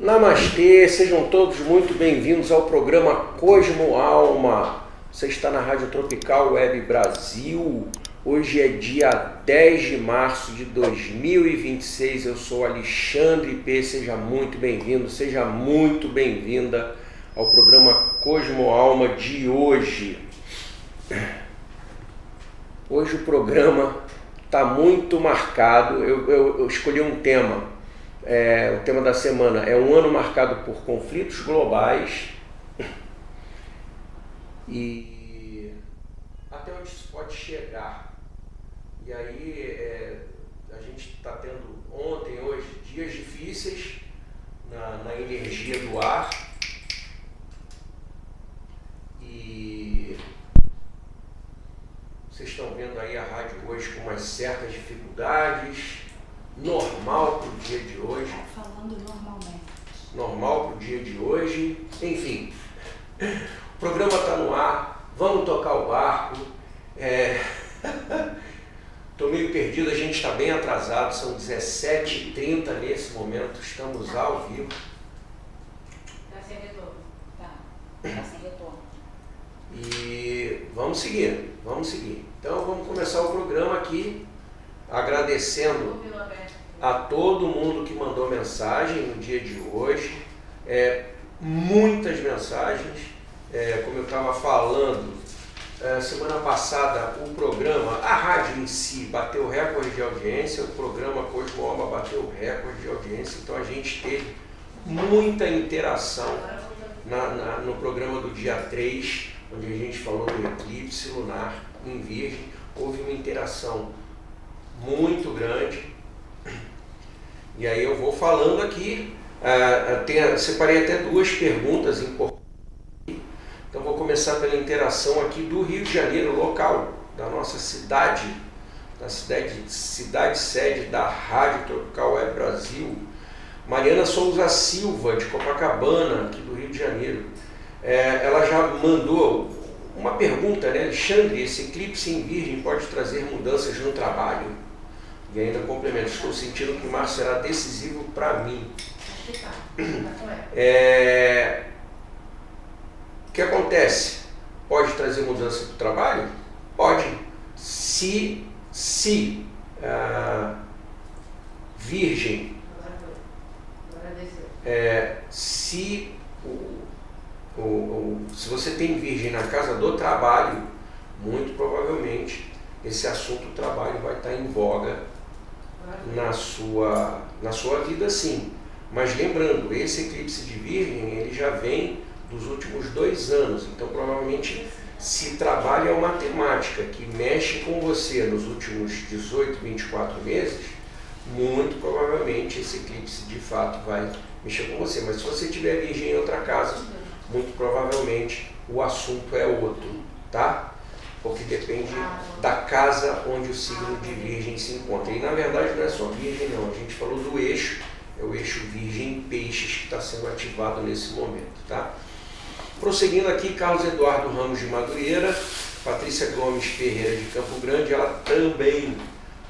Namastê, sejam todos muito bem-vindos ao programa Cosmo Alma. Você está na Rádio Tropical Web Brasil. Hoje é dia 10 de março de 2026. Eu sou Alexandre P. Seja muito bem-vindo, seja muito bem-vinda ao programa Cosmo Alma de hoje. Hoje o programa está muito marcado. Eu escolhi um tema. O tema da semana é um ano marcado por conflitos globais e até onde isso pode chegar. E aí a gente está tendo ontem, hoje, dias difíceis na energia do ar e vocês estão vendo aí a rádio hoje com umas certas dificuldades. Normal para o dia de hoje. Falando normalmente. Normal para o dia de hoje. Enfim, o programa está no ar. Vamos tocar o barco. Estou meio perdido, a gente está bem atrasado. São 17h30 nesse momento. Estamos ao vivo. Está sem retorno. Tá sem retorno. E vamos seguir. Então vamos começar o programa aqui agradecendo a todo mundo que mandou mensagem no dia de hoje, muitas mensagens, como eu estava falando, semana passada o programa, a rádio em si bateu recorde de audiência, o programa Cosmo Alma bateu recorde de audiência, então a gente teve muita interação no programa do dia 3, onde a gente falou do eclipse lunar em Virgem, houve uma interação muito grande. E aí eu vou falando aqui, separei até duas perguntas importantes. Então vou começar pela interação aqui do Rio de Janeiro, local, da nossa cidade, da cidade sede da Rádio Tropical Web Brasil. Mariana Souza Silva, de Copacabana, aqui do Rio de Janeiro. Ela já mandou uma pergunta, né? Alexandre, esse eclipse em Virgem pode trazer mudanças no trabalho? E ainda complemento, estou sentindo que março será decisivo para mim. O que acontece? Pode trazer mudança para o trabalho? Pode. Se Virgem, se você tem Virgem na casa do trabalho, muito provavelmente esse assunto do trabalho vai estar em voga na sua vida, sim. Mas lembrando, esse eclipse de Virgem, ele já vem dos últimos 2 anos, então provavelmente se trabalha uma temática que mexe com você nos últimos 18, 24 meses, muito provavelmente esse eclipse de fato vai mexer com você. Mas se você tiver Virgem em outra casa, muito provavelmente o assunto é outro, tá? Porque depende da casa onde o signo de Virgem se encontra. E na verdade não é só Virgem não, a gente falou do eixo, é o eixo Virgem-Peixes que está sendo ativado nesse momento, tá? Prosseguindo aqui, Carlos Eduardo Ramos de Madureira, Patrícia Gomes Ferreira de Campo Grande, ela também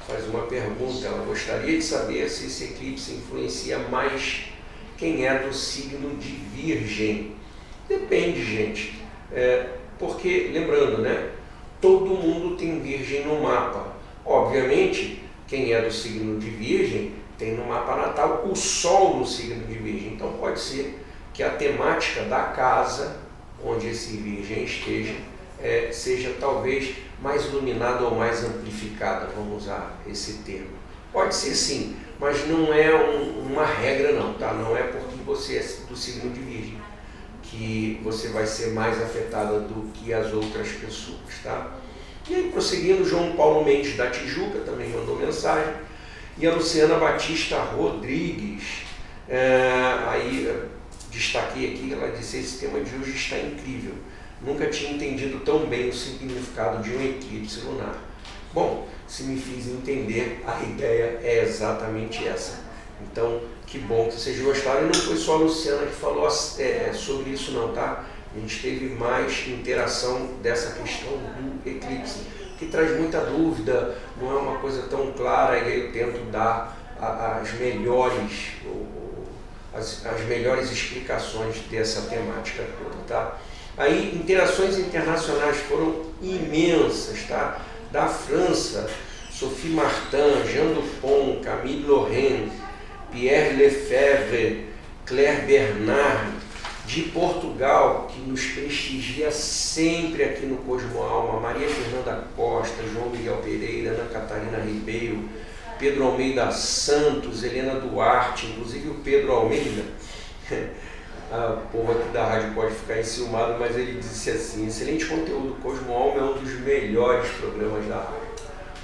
faz uma pergunta, ela gostaria de saber se esse eclipse influencia mais quem é do signo de Virgem. Depende, gente, porque, lembrando, né? Todo mundo tem Virgem no mapa. Obviamente, quem é do signo de Virgem tem no mapa natal o Sol no signo de Virgem. Então pode ser que a temática da casa onde esse Virgem esteja seja talvez mais iluminada ou mais amplificada, vamos usar esse termo. Pode ser sim, mas não é uma regra não, tá? Não é porque você é do signo de Virgem que você vai ser mais afetada do que as outras pessoas, tá? E aí, prosseguindo, João Paulo Mendes da Tijuca também mandou mensagem, e a Luciana Batista Rodrigues, aí destaquei aqui, ela disse, esse tema de hoje está incrível, nunca tinha entendido tão bem o significado de um eclipse lunar. Bom, se me fiz entender, a ideia é exatamente essa. Então, que bom que vocês gostaram. E não foi só a Luciana que falou sobre isso não, tá? A gente teve mais interação dessa questão do eclipse, que traz muita dúvida, não é uma coisa tão clara, e aí eu tento dar as melhores as melhores explicações dessa temática toda, tá? Aí, interações internacionais foram imensas, tá? Da França, Sophie Martin, Jean Dupont, Camille Laurent, Pierre Lefebvre, Claire Bernard, de Portugal, que nos prestigia sempre aqui no Cosmo Alma, Maria Fernanda Costa, João Miguel Pereira, Ana Catarina Ribeiro, Pedro Almeida Santos, Helena Duarte, inclusive o Pedro Almeida, a povo aqui da rádio pode ficar enciumado, mas ele disse assim: excelente conteúdo, Cosmo Alma é um dos melhores programas da rádio.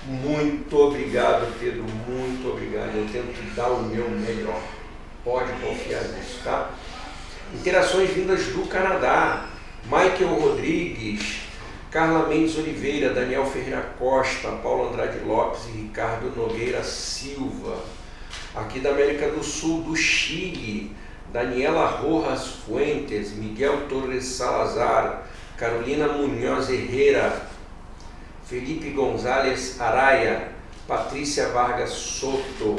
Muito obrigado, Pedro, muito obrigado. Eu tento dar o meu melhor. Pode confiar nisso, tá? Interações vindas do Canadá. Michael Rodrigues, Carla Mendes Oliveira, Daniel Ferreira Costa, Paulo Andrade Lopes e Ricardo Nogueira Silva. Aqui da América do Sul, do Chile, Daniela Rojas Fuentes, Miguel Torres Salazar, Carolina Munhoz Herrera, Felipe Gonzalez Araya, Patrícia Vargas Soto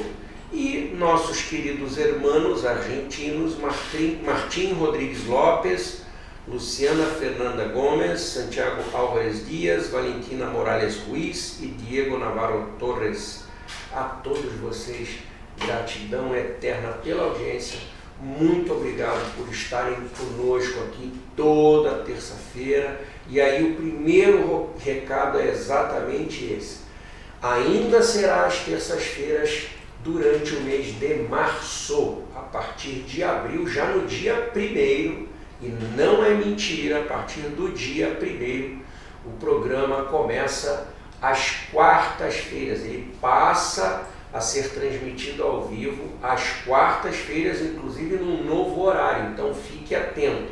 e nossos queridos hermanos argentinos Martim Rodrigues Lopes, Luciana Fernanda Gomes, Santiago Álvares Dias, Valentina Morales Ruiz e Diego Navarro Torres. A todos vocês, gratidão eterna pela audiência. Muito obrigado por estarem conosco aqui toda terça-feira. E aí o primeiro recado é exatamente esse. Ainda será às terças-feiras durante o mês de março, a partir de abril, já no dia 1º, e não é mentira, a partir do dia 1º, o programa começa às quartas-feiras. Ele passa a ser transmitido ao vivo às quartas-feiras, inclusive num novo horário, então fique atento.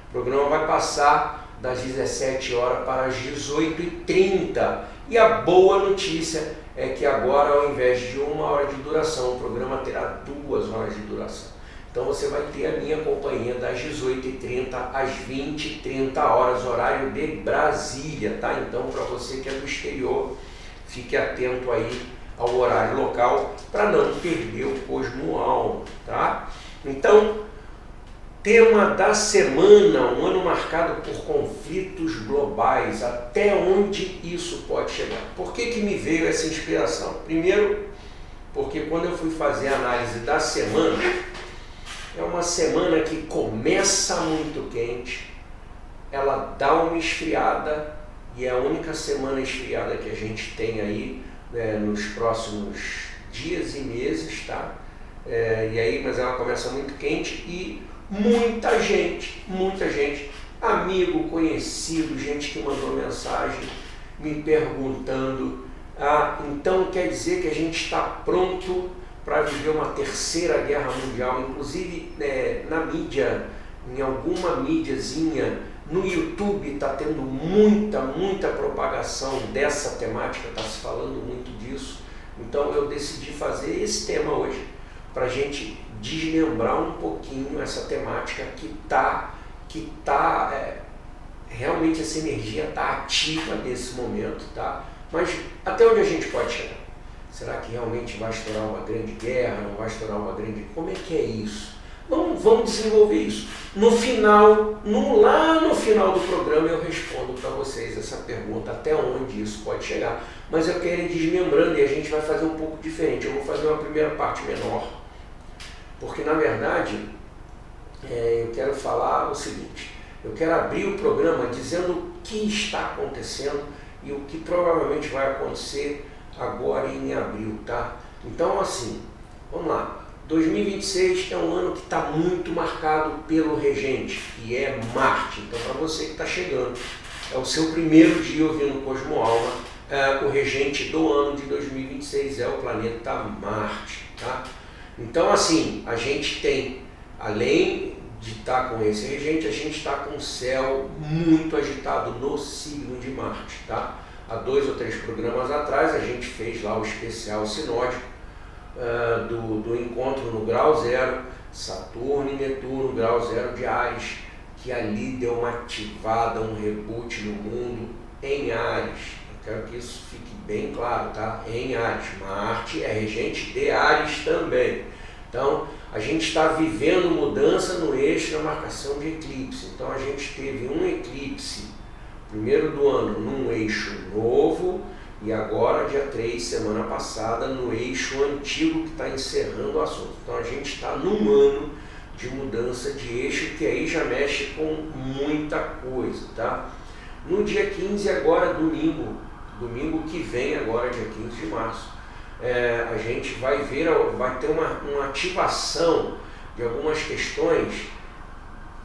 O programa vai passar das 17 horas para as 18h30. E a boa notícia é que agora, ao invés de 1 hora de duração, o programa terá 2 horas de duração. Então você vai ter a minha companhia das 18h30 às 20h30 horas, horário de Brasília, tá? Então, para você que é do exterior, fique atento aí ao horário local para não perder o Cosmo Alma, tá? Então, tema da semana, um ano marcado por conflitos globais, até onde isso pode chegar? Por que me veio essa inspiração? Primeiro, porque quando eu fui fazer a análise da semana, é uma semana que começa muito quente, ela dá uma esfriada, e é a única semana esfriada que a gente tem aí, nos próximos dias e meses, tá? E aí, mas ela começa muito quente e muita gente, amigo, conhecido, gente que mandou mensagem me perguntando: então quer dizer que a gente está pronto para viver uma terceira guerra mundial? Inclusive na mídia, em alguma mídiazinha, no YouTube está tendo muita propagação dessa temática, está se falando muito disso. Então eu decidi fazer esse tema hoje, para a gente desmembrar um pouquinho essa temática que realmente essa energia está ativa nesse momento, tá? Mas até onde a gente pode chegar? Será que realmente vai estourar uma grande guerra? Não vai estourar uma grande... Como é que é isso? Vamos desenvolver isso. No final, lá no final do programa, eu respondo para vocês essa pergunta, até onde isso pode chegar. Mas eu quero ir desmembrando e a gente vai fazer um pouco diferente. Eu vou fazer uma primeira parte menor, porque na verdade eu quero falar o seguinte: eu quero abrir o programa dizendo o que está acontecendo e o que provavelmente vai acontecer agora em abril, tá? Então, assim, vamos lá. 2026 é um ano que está muito marcado pelo regente, que é Marte. Então, para você que está chegando, é o seu primeiro dia ouvindo Cosmo Alma, o regente do ano de 2026 é o planeta Marte, tá? Então, assim, a gente tem, além de estar com esse regente, a gente está com o céu muito agitado no signo de Marte, tá? Há 2 ou 3 programas atrás, a gente fez lá o especial sinódico do encontro no grau 0, Saturno e Netuno, grau 0 de Áries, que ali deu uma ativada, um reboot no mundo em Áries. Eu quero que isso fique bem claro, tá? Em Áries. Marte é regente de Áries também. Então, a gente está vivendo mudança no eixo da marcação de eclipse. Então a gente teve um eclipse, primeiro do ano, num eixo novo, e agora, dia 3, semana passada, no eixo antigo que está encerrando o assunto. Então a gente está num ano de mudança de eixo, que aí já mexe com muita coisa, tá? No dia 15, agora domingo que vem, agora dia 15 de março, a gente vai ter uma ativação de algumas questões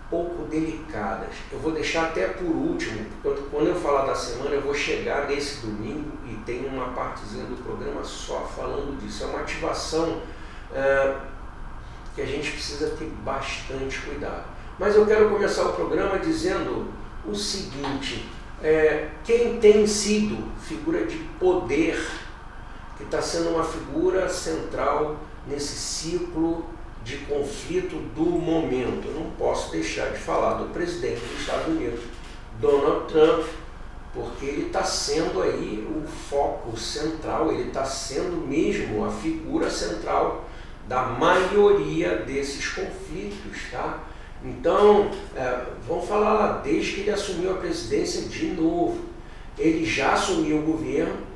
pouco delicadas. Eu vou deixar até por último, porque quando eu falar da semana eu vou chegar nesse domingo e tem uma partezinha do programa só falando disso. É uma ativação que a gente precisa ter bastante cuidado. Mas eu quero começar o programa dizendo o seguinte, quem tem sido figura de poder, que está sendo uma figura central nesse ciclo de conflito do momento. Eu não posso deixar de falar do presidente dos Estados Unidos, Donald Trump, porque ele está sendo aí o foco central, ele está sendo mesmo a figura central da maioria desses conflitos, tá? Então, vamos falar lá, desde que ele assumiu a presidência de novo, ele já assumiu o governo,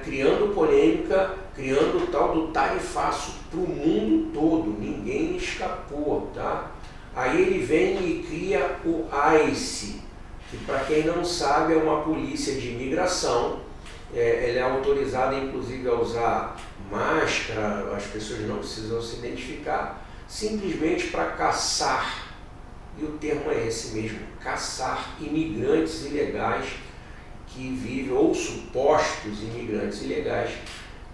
criando polêmica, criando o tal do tarifaço para o mundo todo, ninguém escapou, tá? Aí ele vem e cria o ICE, que para quem não sabe é uma polícia de imigração, ela é autorizada inclusive a usar máscara, as pessoas não precisam se identificar, simplesmente para caçar, e o termo é esse mesmo, caçar imigrantes ilegais que vivem, ou supostos imigrantes ilegais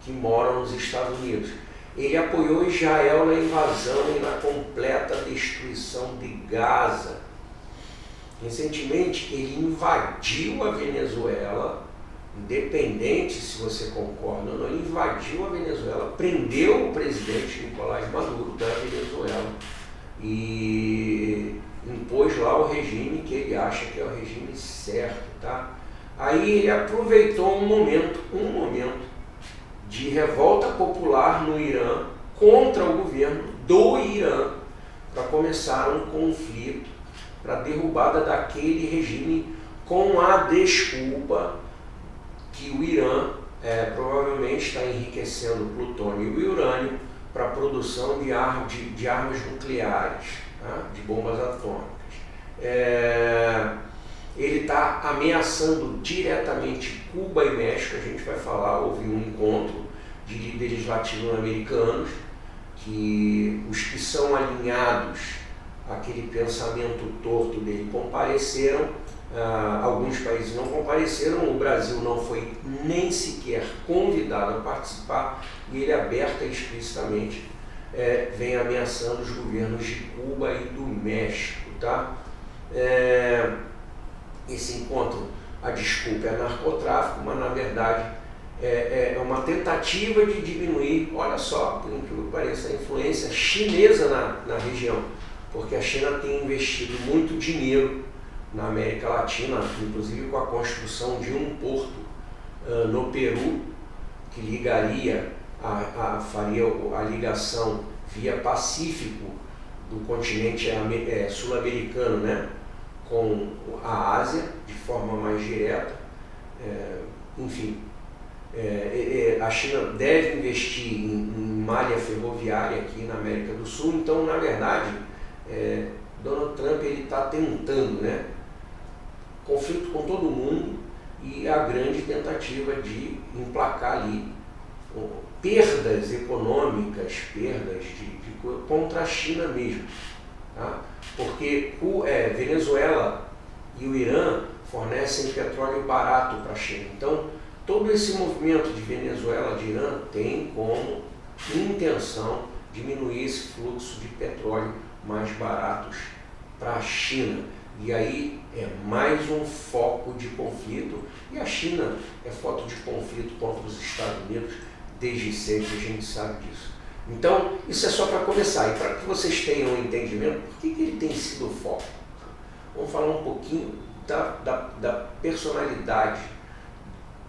que moram nos Estados Unidos. Ele apoiou Israel na invasão e na completa destruição de Gaza. Recentemente ele invadiu a Venezuela, independente se você concorda ou não, ele invadiu a Venezuela, prendeu o presidente Nicolás Maduro da Venezuela e impôs lá o regime que ele acha que é o regime certo, tá? Aí ele aproveitou um momento de revolta popular no Irã contra o governo do Irã para começar um conflito para a derrubada daquele regime com a desculpa que o Irã provavelmente está enriquecendo o plutônio e o urânio para a produção de armas nucleares, tá? De bombas atômicas. Ele está ameaçando diretamente Cuba e México. A gente vai falar, houve um encontro de líderes latino-americanos, que os que são alinhados àquele pensamento torto dele compareceram, alguns países não compareceram, o Brasil não foi nem sequer convidado a participar, e ele aberta e explicitamente vem ameaçando os governos de Cuba e do México, tá? Esse encontro, a desculpa é narcotráfico, mas na verdade é uma tentativa de diminuir, olha só, por incrível que pareça, a influência chinesa na região, porque a China tem investido muito dinheiro na América Latina, inclusive com a construção de um porto no Peru, que ligaria, faria a ligação via Pacífico do continente sul-americano, né, com a Ásia, de forma mais direta. Enfim, a China deve investir em malha ferroviária aqui na América do Sul. Então, na verdade, Donald Trump está tentando, né, conflito com todo mundo, e a grande tentativa de emplacar ali perdas econômicas, perdas contra a China mesmo, tá? Porque Venezuela e o Irã fornecem petróleo barato para a China. Então, todo esse movimento de Venezuela, de Irã, tem como intenção diminuir esse fluxo de petróleo mais baratos para a China. E aí é mais um foco de conflito. E a China é foco de conflito contra os Estados Unidos desde sempre, a gente sabe disso. Então, isso é só para começar. E para que vocês tenham um entendimento, por que ele tem sido o foco? Vamos falar um pouquinho da personalidade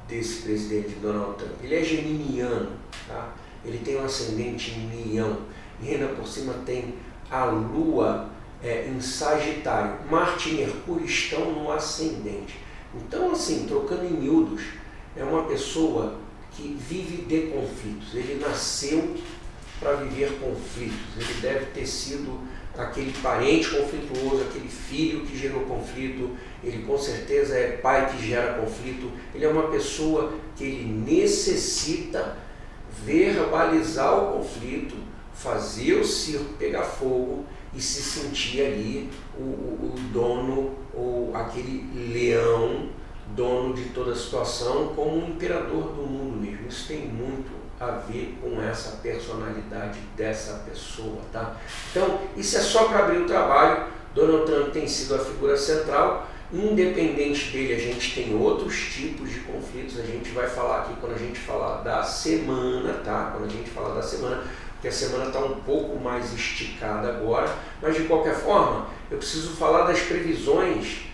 desse presidente Donald Trump. Ele é geminiano, tá? Ele tem um ascendente em Leão. e ainda por cima tem a Lua em Sagitário. Marte e Mercúrio estão no ascendente. Então, assim, trocando em miúdos, é uma pessoa que vive de conflitos. Ele nasceu para viver conflitos. Ele deve ter sido aquele parente conflituoso, aquele filho que gerou conflito. Ele com certeza é pai que gera conflito. Ele é uma pessoa que ele necessita verbalizar o conflito, fazer o circo pegar fogo e se sentir ali o dono, ou aquele leão, dono de toda a situação, como um imperador do mundo mesmo. Isso tem muito a ver com essa personalidade dessa pessoa, tá? Então, isso é só para abrir o trabalho. Donald Trump tem sido a figura central. Independente dele, a gente tem outros tipos de conflitos. A gente vai falar aqui quando a gente falar da semana, tá? Quando a gente falar da semana, porque a semana está um pouco mais esticada agora, mas de qualquer forma, eu preciso falar das previsões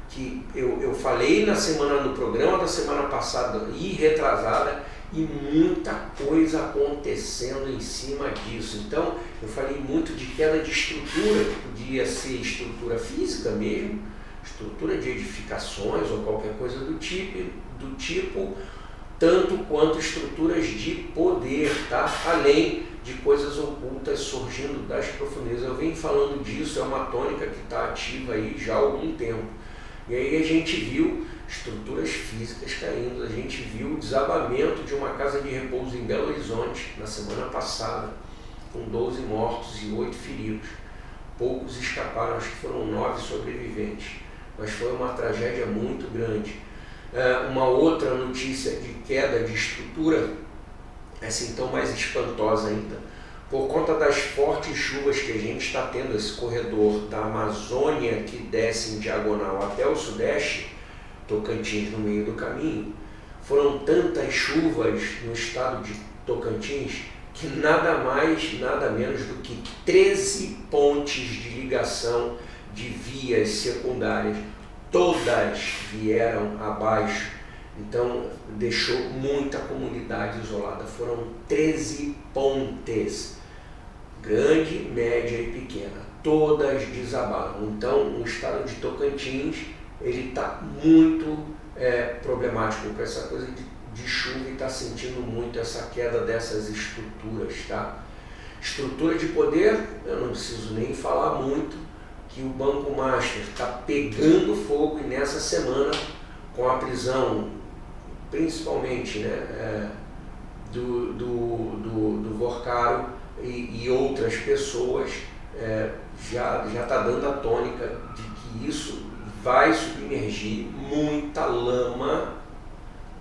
que eu falei no programa da semana passada e retrasada, e muita coisa acontecendo em cima disso. Então, eu falei muito de queda de estrutura, que podia ser estrutura física mesmo, estrutura de edificações ou qualquer coisa do tipo, tanto quanto estruturas de poder, tá? Além de coisas ocultas surgindo das profundezas. Eu venho falando disso, é uma tônica que está ativa aí já há algum tempo. E aí a gente viu estruturas físicas caindo, a gente viu o desabamento de uma casa de repouso em Belo Horizonte na semana passada, com 12 mortos e 8 feridos. Poucos escaparam, acho que foram 9 sobreviventes, mas foi uma tragédia muito grande. Uma outra notícia de queda de estrutura, essa então mais espantosa ainda, por conta das fortes chuvas que a gente está tendo, esse corredor da Amazônia que desce em diagonal até o sudeste, Tocantins no meio do caminho, foram tantas chuvas no estado de Tocantins que nada mais, nada menos do que 13 pontes de ligação de vias secundárias, todas vieram abaixo. Então deixou muita comunidade isolada. Foram 13 pontes, grande, média e pequena, todas desabaram. Então o estado de Tocantins ele está muito problemático com essa coisa de chuva e está sentindo muito essa queda dessas estruturas, tá? Estrutura de poder, eu não preciso nem falar muito, que o Banco Master está pegando fogo, e nessa semana, com a prisão, principalmente, né, do Vorcaro e outras pessoas, já está dando a tônica de que isso vai submergir muita lama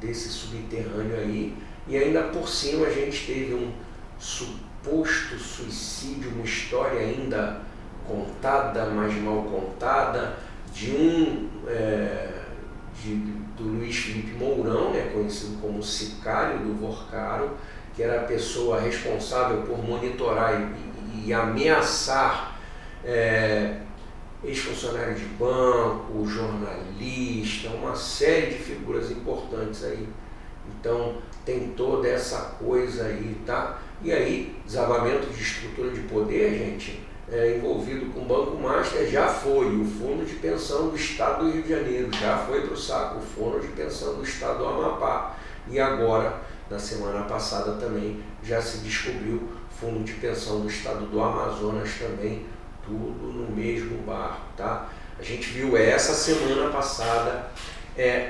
desse subterrâneo aí, e ainda por cima a gente teve um suposto suicídio, uma história ainda contada, mas mal contada, do Luiz Felipe Mourão, né, conhecido como sicário do Vorcaro, que era a pessoa responsável por monitorar e ameaçar ex-funcionário de banco, jornalista, uma série de figuras importantes aí. Então tem toda essa coisa aí, tá? E aí, desabamento de estrutura de poder, gente, envolvido com o Banco Master, já foi o Fundo de Pensão do Estado do Rio de Janeiro, já foi para o saco o Fundo de Pensão do Estado do Amapá, e agora, na semana passada também, já se descobriu Fundo de Pensão do Estado do Amazonas também, tudo no mesmo barco, tá? A gente viu essa semana passada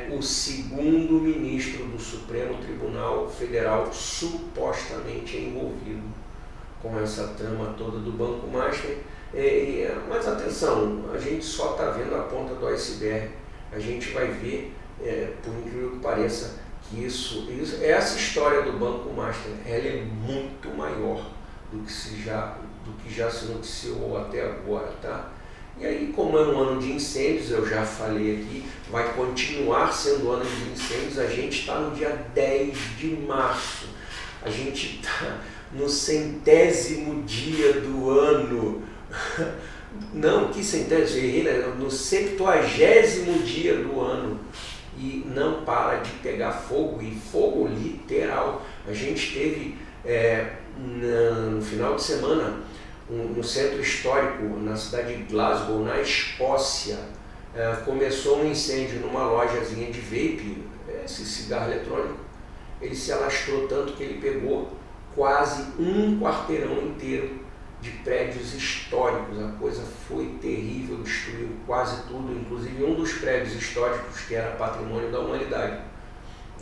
o segundo ministro do Supremo Tribunal Federal supostamente envolvido com essa trama toda do Banco Master. Mas atenção, a gente só está vendo a ponta do iceberg. A gente vai ver, por incrível que pareça, que essa história do Banco Master, ela é muito maior do que já se noticiou até agora, tá? E aí, como é um ano de incêndios, eu já falei aqui, vai continuar sendo ano de incêndios. A gente está no dia 10 de março, a gente está no 100º dia do ano, não, que centésimo, errei, né? No 70º dia do ano, e não para de pegar fogo, e fogo literal. A gente teve no final de semana, no centro histórico, na cidade de Glasgow, na Escócia, começou um incêndio numa lojazinha de vape, esse cigarro eletrônico. Ele se alastrou tanto que ele pegou quase um quarteirão inteiro de prédios históricos. A coisa foi terrível, destruiu quase tudo, inclusive um dos prédios históricos que era patrimônio da humanidade.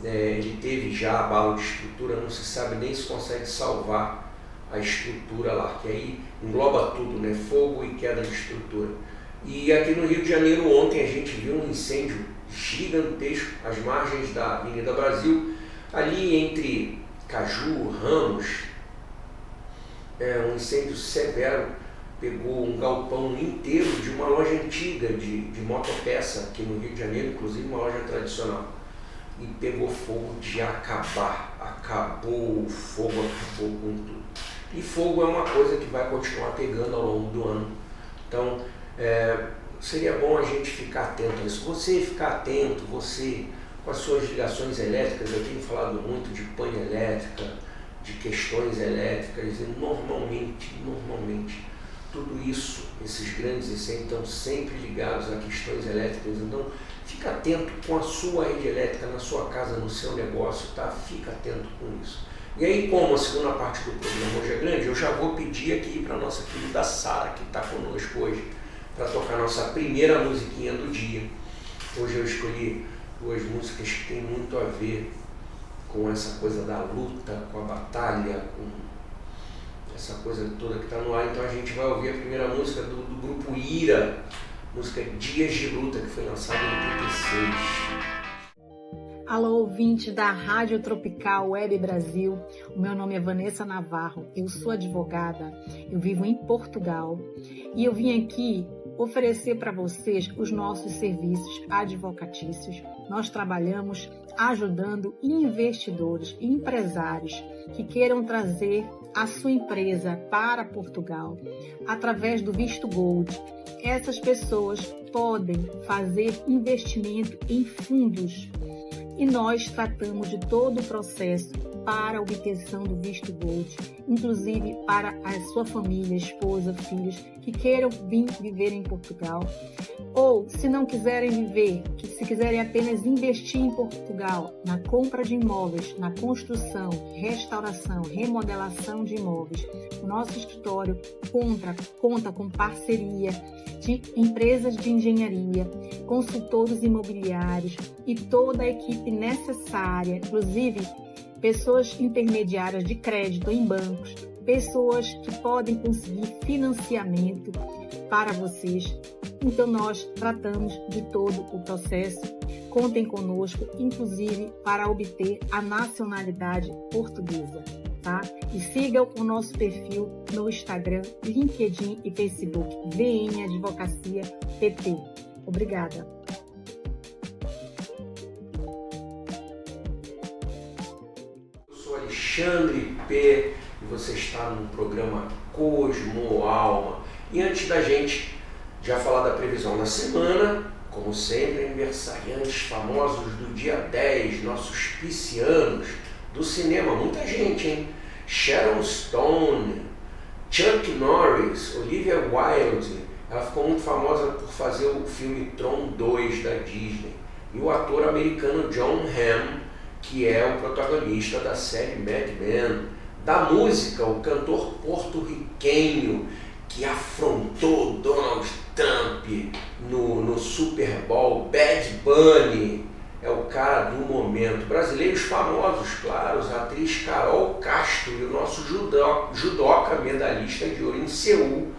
Ele teve já abalo de estrutura, não se sabe nem se consegue salvar a estrutura lá, que aí engloba tudo, né? Fogo e queda de estrutura. E aqui no Rio de Janeiro ontem a gente viu um incêndio gigantesco às margens da Avenida Brasil, ali entre Caju, Ramos, um incêndio severo, pegou um galpão inteiro de uma loja antiga de motopeça aqui no Rio de Janeiro, inclusive uma loja tradicional, e pegou fogo de acabar, acabou o fogo, acabou com tudo. E fogo é uma coisa que vai continuar pegando ao longo do ano, então seria bom a gente ficar atento a isso. Você ficar atento, você com as suas ligações elétricas, eu tenho falado muito de pane elétrica, de questões elétricas, e normalmente, tudo isso, esses grandes incêndios estão sempre ligados a questões elétricas, então fica atento com a sua rede elétrica na sua casa, no seu negócio, tá? Fica atento com isso. E aí, como a segunda parte do programa hoje é grande, eu já vou pedir aqui para a nossa querida Sara, que está conosco hoje, para tocar a nossa primeira musiquinha do dia. Hoje eu escolhi duas músicas que têm muito a ver com essa coisa da luta, com a batalha, com essa coisa toda que está no ar. Então a gente vai ouvir a primeira música do grupo Ira, música Dias de Luta, que foi lançada em 86. Alô, ouvinte da Rádio Tropical Web Brasil, o meu nome é Vanessa Navarro, eu sou advogada, eu vivo em Portugal e eu vim aqui oferecer para vocês os nossos serviços advocatícios. Nós trabalhamos ajudando investidores e empresários que queiram trazer a sua empresa para Portugal através do visto Gold. Essas pessoas podem fazer investimento em fundos e nós tratamos de todo o processo para a obtenção do visto Gold, inclusive para a sua família, esposa, filhos que queiram vir viver em Portugal, ou se não quiserem viver, se quiserem apenas investir em Portugal, na compra de imóveis, na construção, restauração, remodelação de imóveis. O nosso escritório conta com parceria de empresas de engenharia, consultores imobiliários e toda a equipe necessária, inclusive pessoas intermediárias de crédito em bancos, pessoas que podem conseguir financiamento para vocês. Então nós tratamos de todo o processo. Contem conosco, inclusive para obter a nacionalidade portuguesa, tá? E sigam o nosso perfil no Instagram, LinkedIn e Facebook, VM Advocacia PT. Obrigada. Alexandre P. e você está no programa Cosmo Alma. E antes da gente já falar da previsão da semana, como sempre, aniversariantes famosos do dia 10, nossos piscianos do cinema, muita gente, hein? Sharon Stone, Chuck Norris, Olivia Wilde, ela ficou muito famosa por fazer o filme Tron 2 da Disney, e o ator americano Jon Hamm, que é o protagonista da série Mad Men. Da música, o cantor porto-riquenho que afrontou Donald Trump no Super Bowl, Bad Bunny, é o cara do momento. Brasileiros famosos, claro, a atriz Carol Castro e o nosso judoca medalhista de ouro em Seul,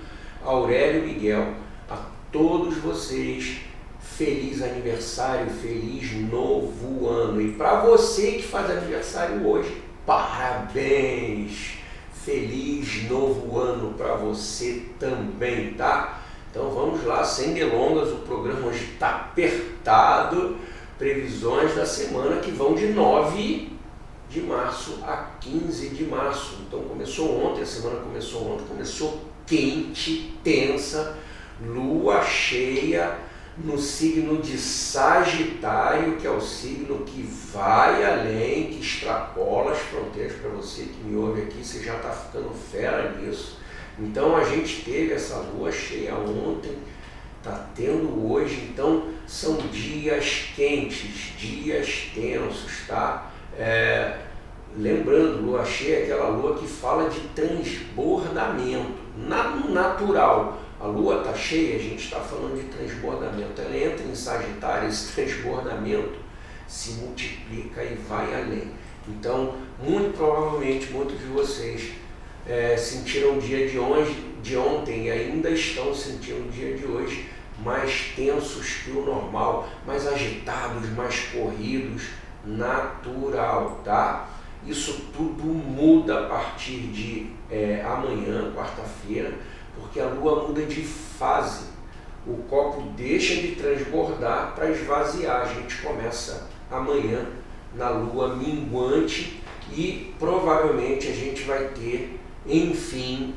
Aurélio Miguel. A todos vocês, feliz aniversário, feliz novo ano. E para você que faz aniversário hoje, parabéns! Feliz novo ano para você também, tá? Então vamos lá, sem delongas, o programa hoje está apertado. Previsões da semana que vão de 9 de março a 15 de março. Então começou ontem, a semana começou ontem, começou quente, tensa, lua cheia no signo de Sagitário, que é o signo que vai além, que extrapola as fronteiras. Para você que me ouve aqui, você já está ficando fera nisso. Então a gente teve essa lua cheia ontem, está tendo hoje, então são dias quentes, dias tensos, tá? Lembrando, lua cheia é aquela lua que fala de transbordamento, natural. A lua está cheia, a gente está falando de transbordamento. Ela entra em Sagitário, esse transbordamento se multiplica e vai além. Então, muito provavelmente, muitos de vocês sentiram o dia de ontem e ainda estão sentindo o dia de hoje mais tensos que o normal, mais agitados, mais corridos, natural, tá? Isso tudo muda a partir de amanhã, quarta-feira, porque a lua muda de fase. O copo deixa de transbordar para esvaziar. A gente começa amanhã na lua minguante e provavelmente a gente vai ter, enfim,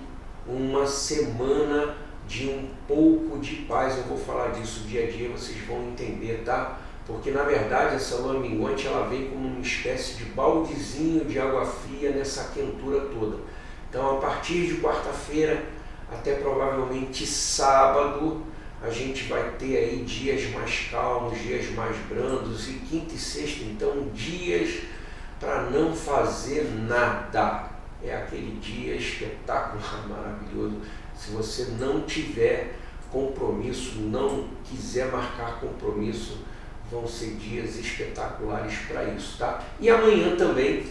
uma semana de um pouco de paz. Eu vou falar disso dia a dia, vocês vão entender, tá? Porque na verdade essa lua minguante ela vem como uma espécie de baldezinho de água fria nessa quentura toda. Então a partir de quarta-feira até provavelmente sábado a gente vai ter aí dias mais calmos, dias mais brandos, e quinta e sexta então dias para não fazer nada. É aquele dia espetacular, maravilhoso. Se você não tiver compromisso, não quiser marcar compromisso, vão ser dias espetaculares para isso, tá? E amanhã também,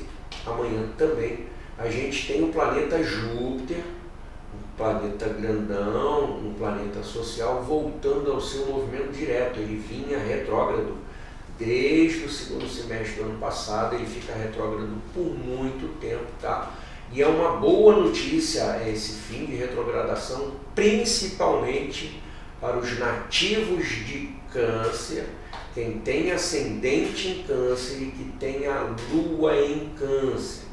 a gente tem o planeta Júpiter, um planeta grandão, um planeta social, voltando ao seu movimento direto. Ele vinha retrógrado desde o segundo semestre do ano passado, ele fica retrógrado por muito tempo, tá? E é uma boa notícia esse fim de retrogradação, principalmente para os nativos de Câncer, quem tem ascendente em Câncer e que tem a lua em Câncer.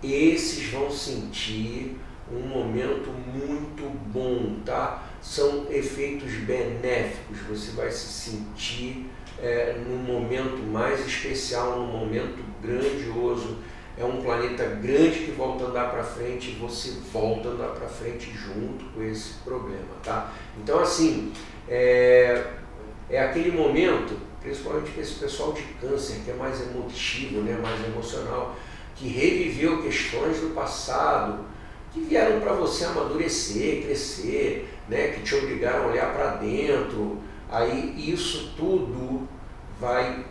Esses vão sentir um momento muito bom, tá? São efeitos benéficos, você vai se sentir num momento mais especial, num momento grandioso. É um planeta grande que volta a andar para frente e você volta a andar para frente junto com esse problema, tá? Então, assim, é aquele momento, principalmente para esse pessoal de Câncer, que é mais emotivo, né, mais emocional, que reviveu questões do passado, que vieram para você amadurecer, crescer, né, que te obrigaram a olhar para dentro. Aí isso tudo vai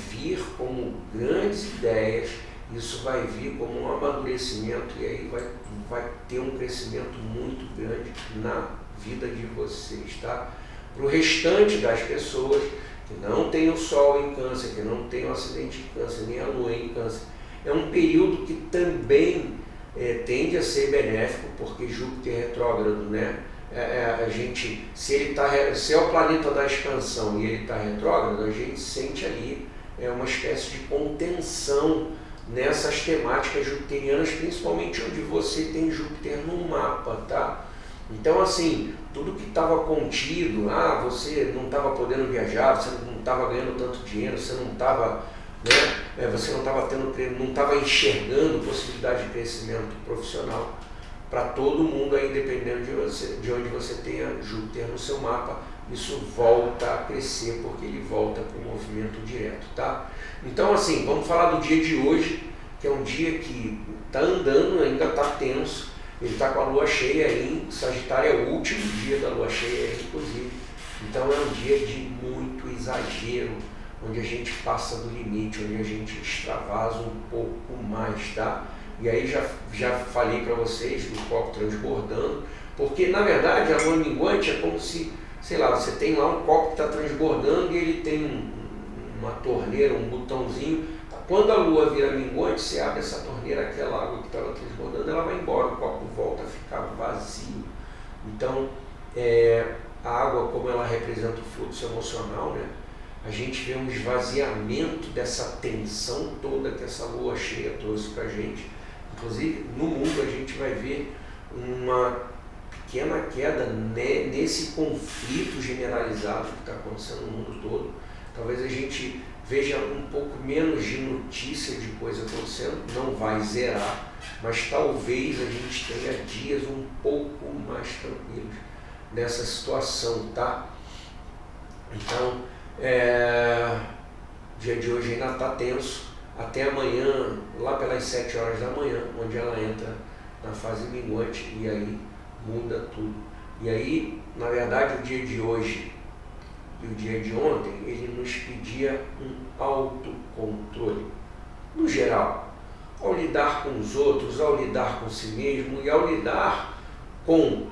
vir como grandes ideias, isso vai vir como um amadurecimento e aí vai ter um crescimento muito grande na vida de vocês, tá? Para o restante das pessoas que não tem o Sol em Câncer, que não tem o acidente em Câncer, nem a Lua em Câncer, é um período que também tende a ser benéfico, porque Júpiter é retrógrado, né? A gente, se é o planeta da expansão e ele está retrógrado, a gente sente ali uma espécie de contenção nessas temáticas jupiterianas, principalmente onde você tem Júpiter no mapa, tá? Então, assim, tudo que estava contido, você não estava podendo viajar, você não estava ganhando tanto dinheiro, você não estava, né, você não estava enxergando possibilidade de crescimento profissional para todo mundo aí, dependendo de onde você tenha Júpiter no seu mapa, isso volta a crescer, porque ele volta para o movimento direto, tá? Então, assim, vamos falar do dia de hoje, que é um dia que está andando, ainda está tenso, ele está com a lua cheia em Sagitário, é o último dia da lua cheia, inclusive. Então é um dia de muito exagero, onde a gente passa do limite, onde a gente extravasa um pouco mais, tá? E aí já falei para vocês do copo transbordando, porque na verdade a lua minguante é como se, sei lá, você tem lá um copo que está transbordando e ele tem uma torneira, um botãozinho. Quando a lua vira minguante, você abre essa torneira, aquela água que estava transbordando, ela vai embora, o copo volta a ficar vazio. Então, a água, como ela representa o fluxo emocional, né? A gente vê um esvaziamento dessa tensão toda que essa lua cheia trouxe para a gente. Inclusive, no mundo a gente vai ver pequena queda nesse conflito generalizado que está acontecendo no mundo todo. Talvez a gente veja um pouco menos de notícia de coisa acontecendo, não vai zerar, mas talvez a gente tenha dias um pouco mais tranquilos nessa situação, tá? Então, o dia de hoje ainda está tenso, até amanhã, lá pelas 7 horas da manhã, onde ela entra na fase minguante e aí muda tudo. E aí, na verdade, o dia de hoje e o dia de ontem, ele nos pedia um autocontrole, no geral, ao lidar com os outros, ao lidar com si mesmo e ao lidar com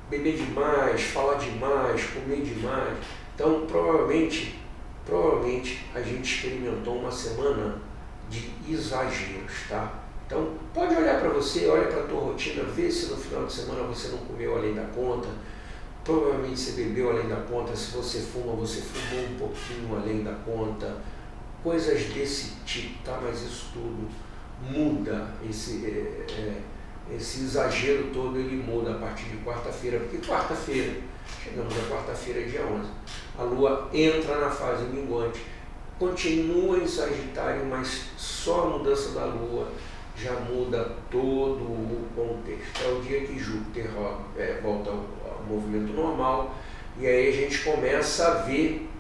beber demais, falar demais, comer demais. Então, provavelmente a gente experimentou uma semana de exageros, tá? Então, pode olhar para você, olha para a tua rotina, vê se no final de semana você não comeu além da conta. Provavelmente você bebeu além da conta, se você fuma, você fumou um pouquinho além da conta. Coisas desse tipo, tá? Mas isso tudo muda, esse exagero todo ele muda a partir de quarta-feira, porque quarta-feira, chegamos a quarta-feira, dia 11, a Lua entra na fase minguante, continua em Sagitário, mas só a mudança da Lua já muda todo o contexto. É o dia que Júpiter volta ao movimento normal, e aí a gente começa a ver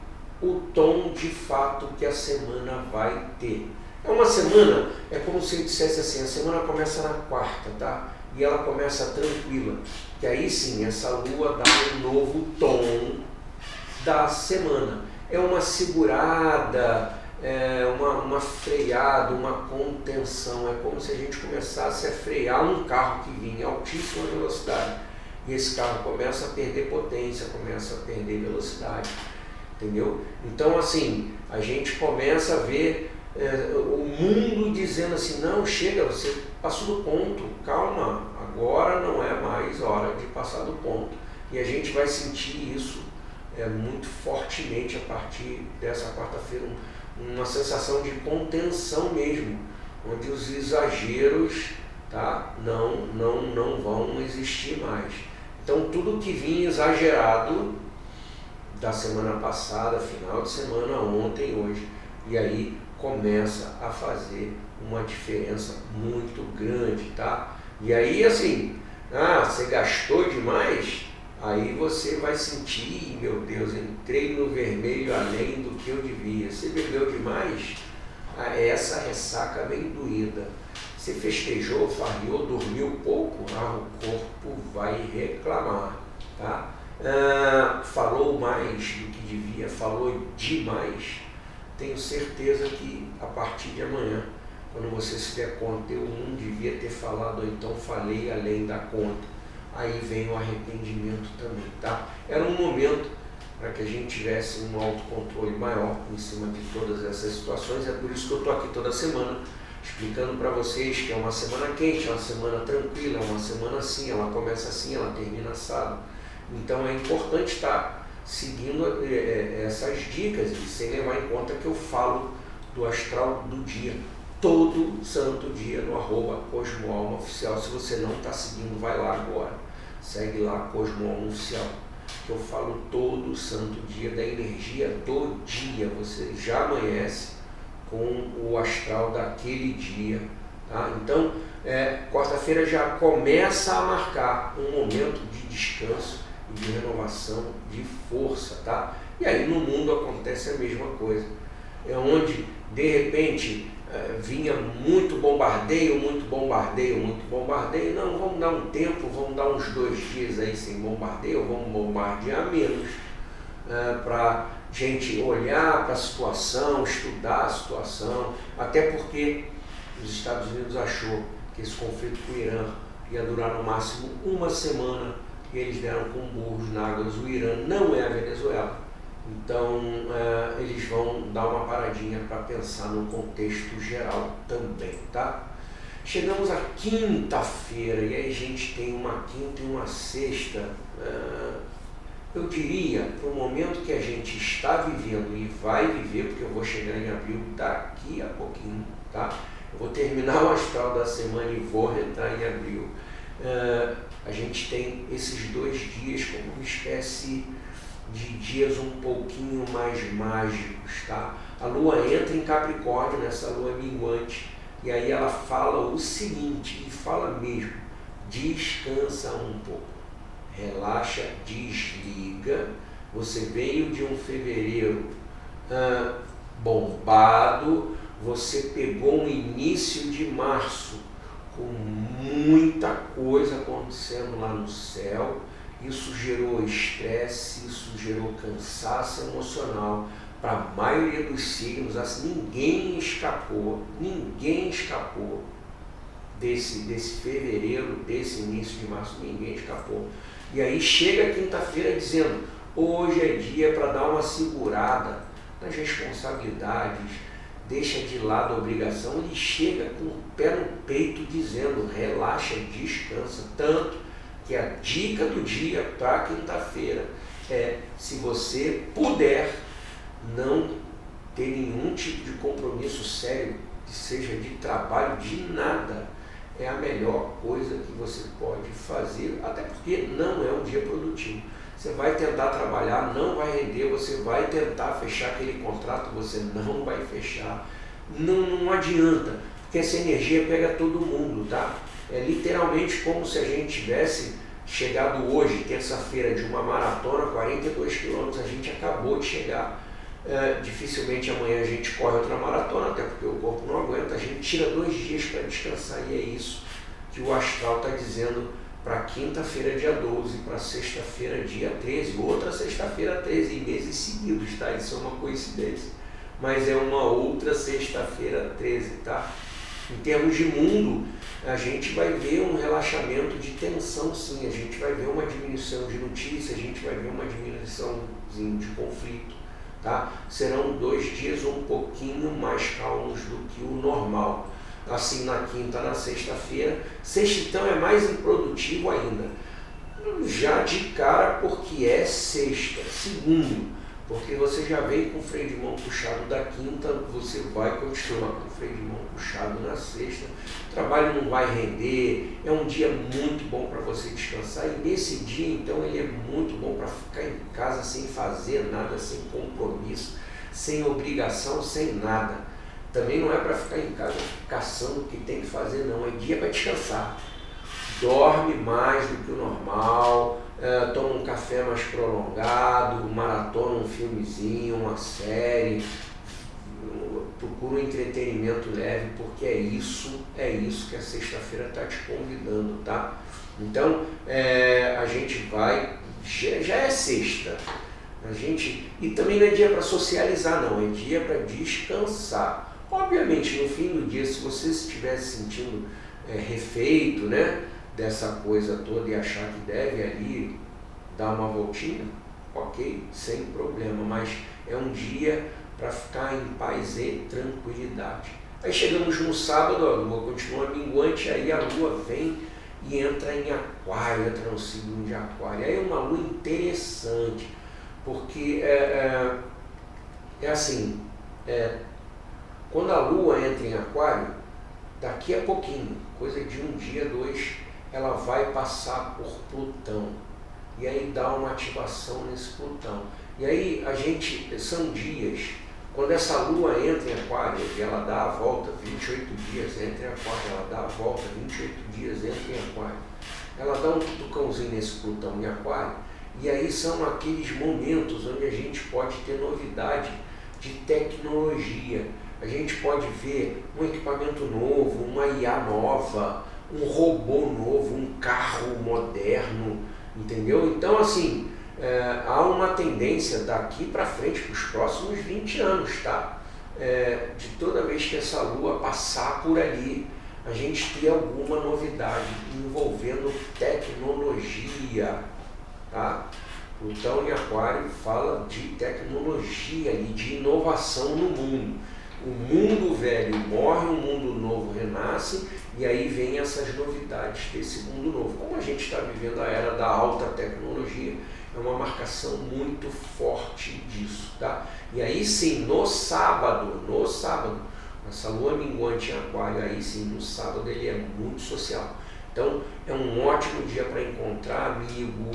o tom de fato que a semana vai ter. É uma semana, é como se eu dissesse assim, a semana começa na quarta, tá? E ela começa tranquila, que aí sim, essa Lua dá um novo tom da semana. É uma segurada, uma freada, uma contenção. É como se a gente começasse a frear um carro que vinha a altíssima velocidade. E esse carro começa a perder potência, começa a perder velocidade. Entendeu? Então, assim, a gente começa a ver o mundo dizendo assim, não, chega, você passou do ponto, calma, agora não é mais hora de passar do ponto. E a gente vai sentir isso muito fortemente a partir dessa quarta-feira, uma sensação de contenção mesmo, onde os exageros, tá, não vão existir mais. Então, tudo que vinha exagerado da semana passada, final de semana, ontem, hoje, e aí começa a fazer uma diferença muito grande, tá? E aí, assim, você gastou demais, aí você vai sentir, meu Deus, entrei no vermelho além do que eu devia. Você bebeu demais, essa ressaca vem doída. Você festejou, farriou, dormiu pouco, o corpo vai reclamar, tá? Falou mais do que devia, falou demais. Tenho certeza que a partir de amanhã, quando você se der conta, eu não devia ter falado, ou então falei além da conta, aí vem o arrependimento também, tá? Era um momento para que a gente tivesse um autocontrole maior em cima de todas essas situações. É por isso que eu estou aqui toda semana, explicando para vocês que é uma semana quente, é uma semana tranquila, é uma semana assim, ela começa assim, ela termina assado. Então é importante estar seguindo essas dicas e sem levar em conta que eu falo do astral do dia, todo santo dia no @CosmoAlmaOficial. Se você não está seguindo, vai lá agora, segue lá CosmoAlmaOficial, que eu falo todo santo dia da energia do dia. Você já amanhece com o astral daquele dia, tá? Então, quarta-feira já começa a marcar um momento de descanso e de renovação, de força, tá? E aí no mundo acontece a mesma coisa. É onde, de repente, vinha muito bombardeio, não, vamos dar um tempo, vamos dar uns 2 dias aí sem bombardeio, vamos bombardear menos, para gente olhar para a situação, estudar a situação, até porque os Estados Unidos achou que esse conflito com o Irã ia durar no máximo uma semana, e eles deram com burros na água. O Irã não é a Venezuela, então eles vão dar uma paradinha para pensar no contexto geral também, tá? Chegamos à quinta-feira e aí a gente tem uma quinta e uma sexta, eu diria, para o momento que a gente está vivendo e vai viver, porque eu vou chegar em abril daqui a pouquinho, tá? Eu vou terminar o astral da semana e vou entrar em abril. a gente tem esses 2 dias como uma espécie de dias um pouquinho mais mágicos, tá? A Lua entra em Capricórnio, nessa Lua minguante, e aí ela fala o seguinte, e fala mesmo, descansa um pouco, relaxa, desliga. Você veio de um fevereiro bombado, você pegou um início de março com muita coisa acontecendo lá no céu, isso gerou estresse, isso gerou cansaço emocional para a maioria dos signos. Assim, ninguém escapou desse fevereiro, desse início de março, ninguém escapou. E aí chega quinta-feira dizendo, hoje é dia para dar uma segurada nas responsabilidades, deixa de lado a obrigação. Ele chega com o pé no peito dizendo, relaxa, descansa. Tanto que a dica do dia para quinta-feira é, se você puder, não ter nenhum tipo de compromisso sério, que seja de trabalho, de nada, é a melhor coisa que você pode fazer, até porque não é um dia produtivo. Você vai tentar trabalhar, não vai render, você vai tentar fechar aquele contrato, você não vai fechar. Não adianta, porque essa energia pega todo mundo, tá? É literalmente como se a gente tivesse chegado hoje, terça-feira, de uma maratona, 42 quilômetros, a gente acabou de chegar. Dificilmente amanhã a gente corre outra maratona, até porque o corpo não aguenta, a gente tira 2 dias para descansar, e é isso que o astral está dizendo para quinta-feira, dia 12, para sexta-feira, dia 13, outra sexta-feira 13, em meses seguidos, tá? Isso é uma coincidência, mas é uma outra sexta-feira 13, tá? Em termos de mundo, a gente vai ver um relaxamento de tensão, sim, a gente vai ver uma diminuição de notícias, a gente vai ver uma diminuição de conflito, tá? Serão 2 dias um pouquinho mais calmos do que o normal. Assim, na quinta, na sexta-feira. Sexta, então, é mais improdutivo ainda. Já de cara, porque é sexta. Segundo, porque você já vem com o freio de mão puxado da quinta, você vai continuar com o freio de mão puxado na sexta. O trabalho não vai render, é um dia muito bom para você descansar, e nesse dia, então, ele é muito bom para ficar em casa sem fazer nada, sem compromisso, sem obrigação, sem nada. Também não é para ficar em casa caçando o que tem que fazer, não. É dia para descansar. Dorme mais do que o normal, toma um café mais prolongado, maratona um filmezinho, uma série, procura um entretenimento leve, porque é isso que a sexta-feira está te convidando, tá? Então, a gente vai, já é sexta, e também não é dia para socializar, não, é dia para descansar. Obviamente, no fim do dia, se você estiver se sentindo refeito, né, dessa coisa toda, e achar que deve ali dar uma voltinha, ok, sem problema, mas é um dia para ficar em paz e tranquilidade. Aí chegamos no sábado, a Lua continua minguante, aí a Lua vem e entra em Aquário, entra no signo de Aquário. Aí é uma Lua interessante, porque assim, quando a Lua entra em Aquário, daqui a pouquinho, coisa de 1 dia, 2, ela vai passar por Plutão. E aí dá uma ativação nesse Plutão. E aí são dias, quando essa Lua entra em Aquário, e ela dá a volta, 28 dias entra em Aquário, ela dá a volta, 28 dias entra em Aquário. Ela dá um tucãozinho nesse Plutão em Aquário, e aí são aqueles momentos onde a gente pode ter novidade de tecnologia. A gente pode ver um equipamento novo, uma IA nova, um robô novo, um carro moderno, entendeu? Então, assim, há uma tendência daqui para frente, para os próximos 20 anos, tá? De toda vez que essa Lua passar por ali, a gente ter alguma novidade envolvendo tecnologia, tá? Plutão em Aquário fala de tecnologia e de inovação no mundo. O mundo velho morre, o mundo novo renasce, e aí vem essas novidades desse mundo novo. Como a gente está vivendo a era da alta tecnologia, é uma marcação muito forte disso, tá? E aí sim, no sábado, essa Lua minguante em Aquário, aí sim, no sábado ele é muito social. Então é um ótimo dia para encontrar amigo,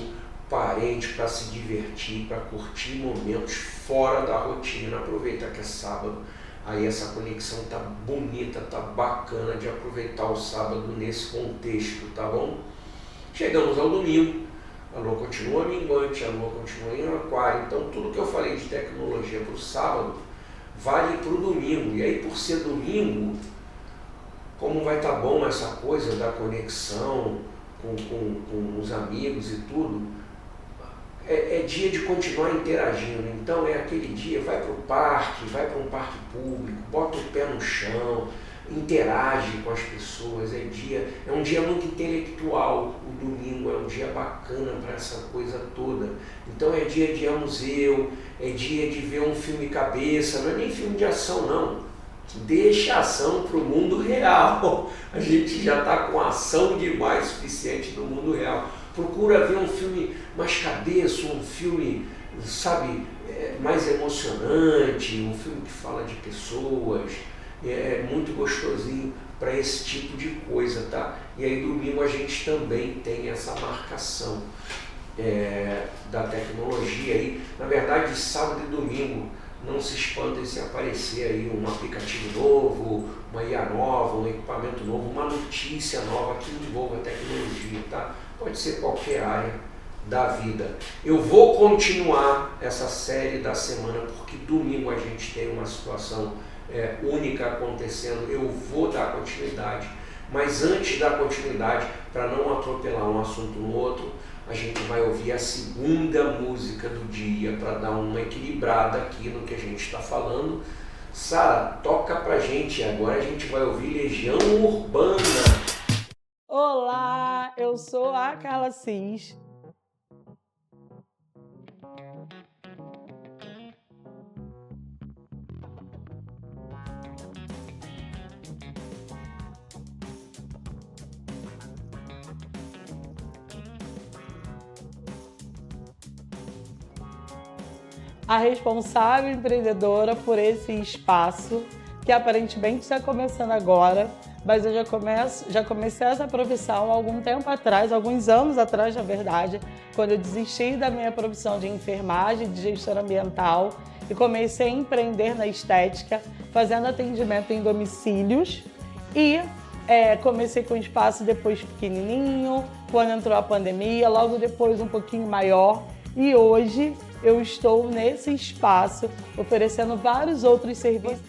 parente, para se divertir, para curtir momentos fora da rotina. Aproveita que é sábado, aí essa conexão tá bonita, tá bacana de aproveitar o sábado nesse contexto, tá bom? Chegamos ao domingo, a lua continua minguante, a lua continua em aquário, então tudo que eu falei de tecnologia para o sábado vale para o domingo. E aí, por ser domingo, como vai estar bom essa coisa da conexão com os amigos e tudo, é dia de continuar interagindo. Então é aquele dia, vai para o parque, vai para um parque público, bota o pé no chão, interage com as pessoas. É um dia muito intelectual. O domingo é um dia bacana para essa coisa toda. Então é dia de ir ao museu, é dia de ver um filme cabeça, não é nem filme de ação não. Deixa a ação para o mundo real. A gente já está com ação demais suficiente no mundo real. Procura ver um filme mais cabeça, um filme, sabe, mais emocionante, um filme que fala de pessoas. É muito gostosinho para esse tipo de coisa, tá? E aí domingo a gente também tem essa marcação da tecnologia aí. Na verdade, sábado e domingo, não se espantem se aparecer aí um aplicativo novo, uma IA nova, um equipamento novo, uma notícia nova que envolva tecnologia, tá? Pode ser qualquer área da vida. Eu vou continuar essa série da semana porque domingo a gente tem uma situação única acontecendo. Eu vou dar continuidade, mas antes da continuidade, para não atropelar um assunto no outro, a gente vai ouvir a segunda música do dia para dar uma equilibrada aqui no que a gente está falando. Sara, toca pra gente. Agora a gente vai ouvir Legião Urbana. Olá, eu sou a Carla Cis. A responsável empreendedora por esse espaço, que aparentemente está começando agora, mas eu já comecei essa profissão há algum tempo atrás, alguns anos atrás, na verdade, quando eu desisti da minha profissão de enfermagem, de gestora ambiental, e comecei a empreender na estética, fazendo atendimento em domicílios, e comecei com um espaço depois pequenininho, quando entrou a pandemia, logo depois um pouquinho maior, e hoje eu estou nesse espaço oferecendo vários outros serviços.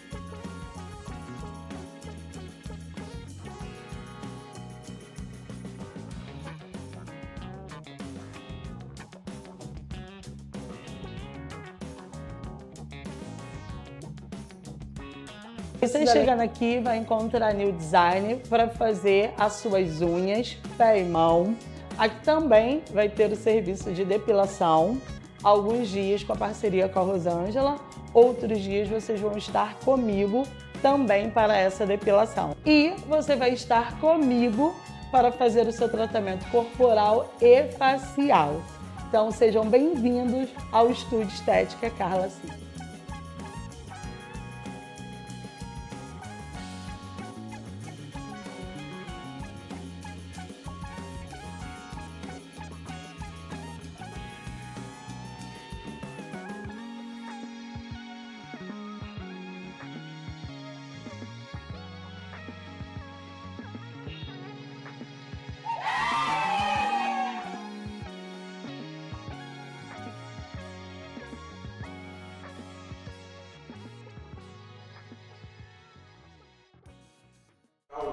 Você chegando aqui vai encontrar New Design para fazer as suas unhas, pé e mão. Aqui também vai ter o serviço de depilação. Alguns dias com a parceria com a Rosângela, outros dias vocês vão estar comigo também para essa depilação. E você vai estar comigo para fazer o seu tratamento corporal e facial. Então sejam bem-vindos ao Estúdio Estética Carla Cis.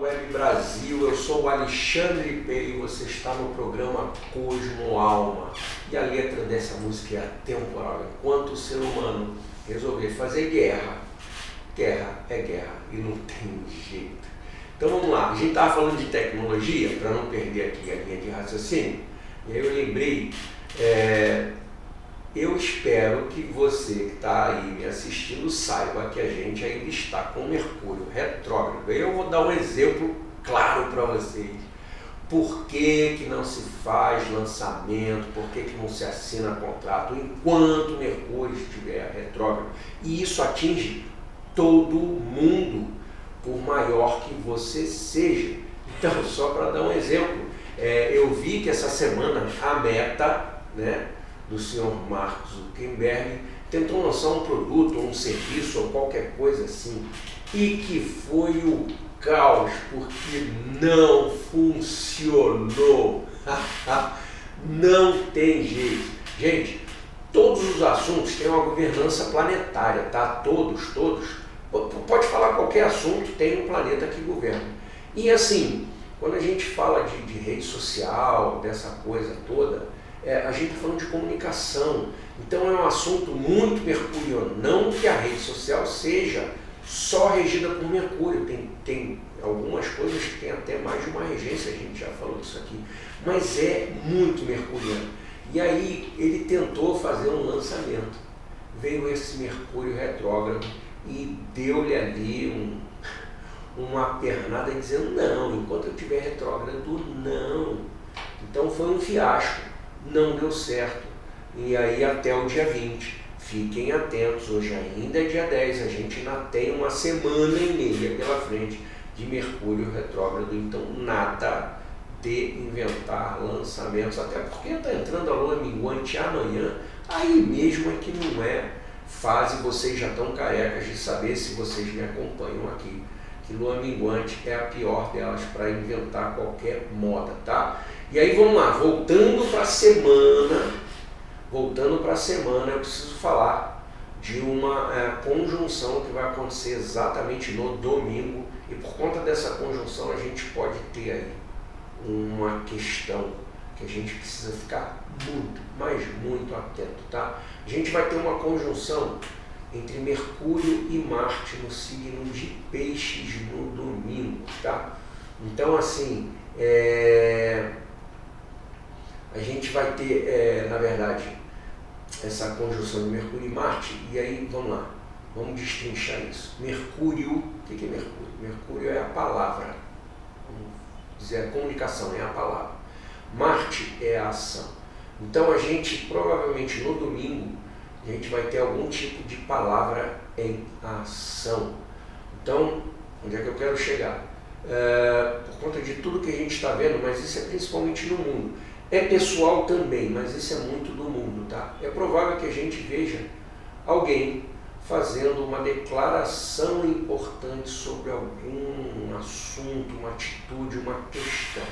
Web Brasil, eu sou o Alexandre P e você está no programa Cosmo Alma. E a letra dessa música é atemporal. Enquanto o ser humano resolver fazer guerra, guerra é guerra e não tem jeito. Então vamos lá, a gente estava falando de tecnologia, para não perder aqui a linha de raciocínio, e aí eu lembrei, eu espero que você que está aí me assistindo saiba que a gente ainda está com Mercúrio retrógrado. Eu vou dar um exemplo claro para vocês. Por que não se faz lançamento, por que não se assina contrato enquanto Mercúrio estiver retrógrado? E isso atinge todo mundo, por maior que você seja. Então, só para dar um exemplo, eu vi que essa semana a Meta, né, do senhor Mark Zuckerberg, tentou lançar um produto ou um serviço ou qualquer coisa assim, e que foi o caos, porque não funcionou. Não tem jeito. Gente, todos os assuntos têm uma governança planetária, tá? Todos. Pode falar qualquer assunto, tem um planeta que governa. E assim, quando a gente fala de rede social, dessa coisa toda, a gente está falando de comunicação. Então é um assunto muito mercuriano. Não que a rede social seja só regida por Mercúrio. Tem algumas coisas que tem até mais de uma regência, a gente já falou disso aqui. Mas é muito mercuriano. E aí ele tentou fazer um lançamento. Veio esse Mercúrio retrógrado e deu-lhe ali uma pernada dizendo não, enquanto eu estiver retrógrado, não. Então foi um fiasco, não deu certo. E aí até o dia 20, fiquem atentos, hoje ainda é dia 10, a gente ainda tem uma semana e meia pela frente de Mercúrio retrógrado, então nada de inventar lançamentos, até porque está entrando a lua minguante amanhã, aí mesmo é que não é fase, vocês já estão carecas de saber, se vocês me acompanham aqui, que lua minguante é a pior delas para inventar qualquer moda, tá? E aí vamos lá, voltando para a semana, eu preciso falar de uma conjunção que vai acontecer exatamente no domingo, e por conta dessa conjunção a gente pode ter aí uma questão que a gente precisa ficar muito, mas muito atento, tá? A gente vai ter uma conjunção entre Mercúrio e Marte no signo de Peixes no domingo, tá? Então, assim, a gente vai ter, na verdade, essa conjunção de Mercúrio e Marte, e aí, vamos lá, vamos destrinchar isso. Mercúrio, o que é Mercúrio? Mercúrio é a palavra, vamos dizer, a comunicação é a palavra. Marte é a ação. Então, a gente, provavelmente, no domingo, a gente vai ter algum tipo de palavra em ação. Então, onde é que eu quero chegar? Por conta de tudo que a gente está vendo, mas isso é principalmente no mundo. É pessoal também, mas isso é muito do mundo, tá? É provável que a gente veja alguém fazendo uma declaração importante sobre algum assunto, uma atitude, uma questão.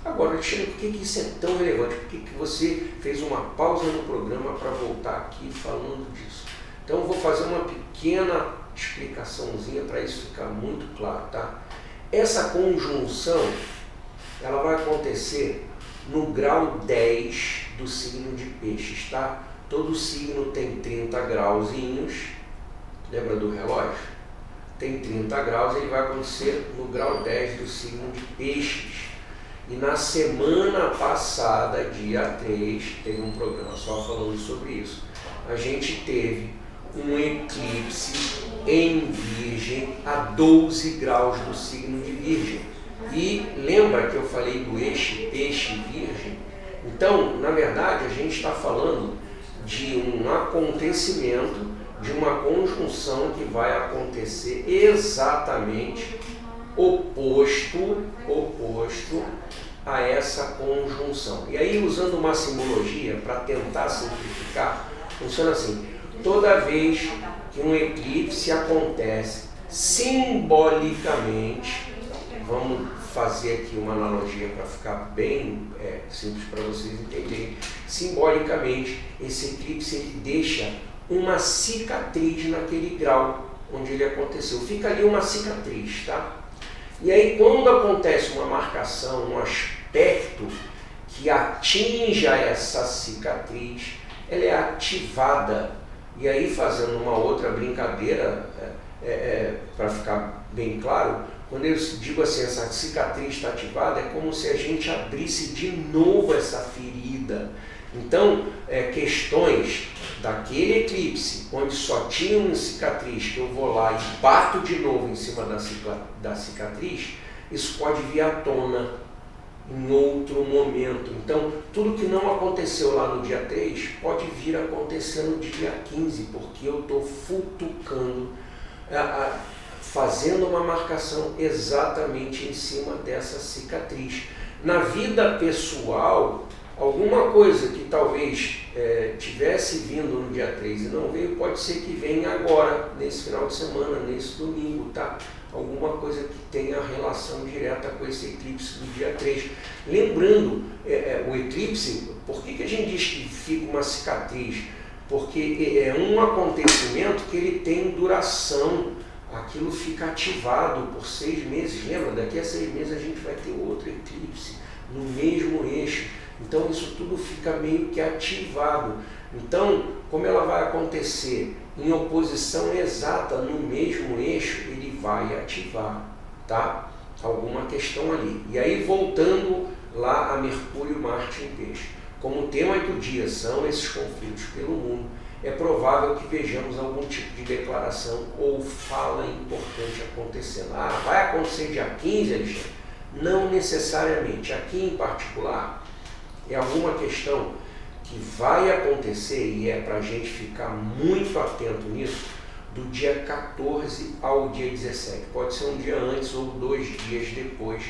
Agora, Alexandre, por que isso é tão relevante? Por que você fez uma pausa no programa para voltar aqui falando disso? Então, eu vou fazer uma pequena explicaçãozinha para isso ficar muito claro, tá? Essa conjunção, ela vai acontecer no grau 10 do signo de Peixes, tá? Todo signo tem 30 grauzinhos, lembra do relógio? Tem 30 graus, ele vai acontecer no grau 10 do signo de Peixes. E na semana passada, dia 3, teve um programa só falando sobre isso. A gente teve um eclipse em Virgem a 12 graus do signo de Virgem. E lembra que eu falei do eixo Peixe-Virgem? Então, na verdade, a gente está falando de um acontecimento, de uma conjunção que vai acontecer exatamente oposto a essa conjunção. E aí, usando uma simbologia para tentar simplificar, funciona assim: toda vez que um eclipse acontece, simbolicamente, vamos fazer aqui uma analogia para ficar bem simples para vocês entenderem, simbolicamente, esse eclipse ele deixa uma cicatriz naquele grau onde ele aconteceu. Fica ali uma cicatriz, tá? E aí, quando acontece uma marcação, um aspecto que atinja essa cicatriz, ela é ativada. E aí, fazendo uma outra brincadeira, para ficar bem claro, quando eu digo assim, essa cicatriz está ativada, é como se a gente abrisse de novo essa ferida. Então, questões daquele eclipse, onde só tinha uma cicatriz, que eu vou lá e bato de novo em cima da cicatriz, isso pode vir à tona em outro momento. Então, tudo que não aconteceu lá no dia 3, pode vir a acontecer no dia 15, porque eu estou futucando, fazendo uma marcação exatamente em cima dessa cicatriz. Na vida pessoal, alguma coisa que talvez tivesse vindo no dia 3 e não veio, pode ser que venha agora, nesse final de semana, nesse domingo, tá? Alguma coisa que tenha relação direta com esse eclipse do dia 3. Lembrando, o eclipse, por que a gente diz que fica uma cicatriz? Porque é um acontecimento que ele tem duração, aquilo fica ativado por 6 meses. Lembra, daqui a 6 meses a gente vai ter outro eclipse no mesmo eixo. Então isso tudo fica meio que ativado. Então, como ela vai acontecer em oposição exata no mesmo eixo, ele vai ativar, tá? Alguma questão ali. E aí, voltando lá a Mercúrio, Marte em Peixe. Como o tema do dia são esses conflitos pelo mundo, é provável que vejamos algum tipo de declaração ou fala importante acontecendo. Ah, vai acontecer dia 15, Alexandre? Não necessariamente. Aqui em particular, é alguma questão que vai acontecer e é para a gente ficar muito atento nisso, do dia 14 ao dia 17. Pode ser um dia antes ou 2 dias depois